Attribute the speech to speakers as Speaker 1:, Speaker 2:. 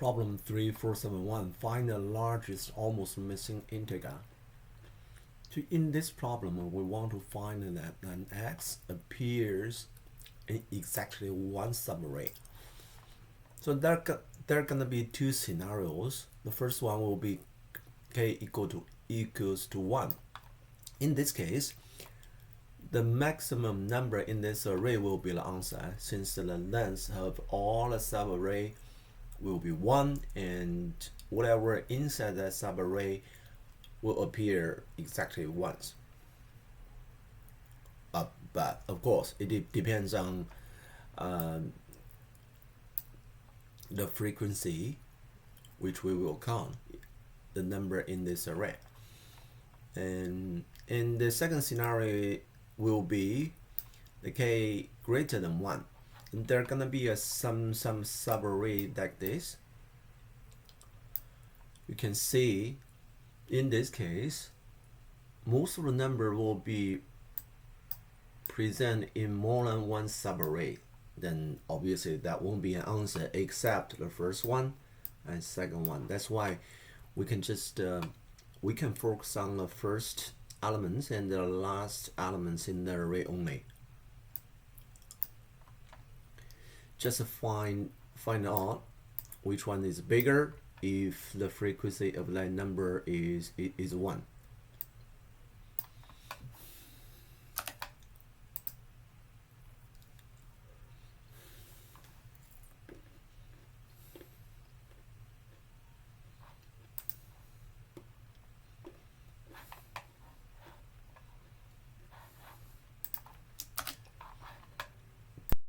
Speaker 1: Problem 3471. Find the largest almost missing integer. In this problem, we want to find that an x appears in exactly one subarray. So there are going to be two scenarios. The first one will be k equals to 1. In this case, the maximum number in this array will be the answer, since the length of all the subarray will be 1, and whatever inside that subarray will appear exactly once. But of course, it depends on the frequency which we will count the number in this array. And in the second scenario will be the k greater than 1. And there are gonna be some subarray like this. You can see in this case, most of the number will be present in more than one subarray. Then obviously that won't be an answer except the first one and second one. That's why we can just we can focus on the first elements and the last elements in the array only. Just find out which one is bigger if the frequency of that number is 1.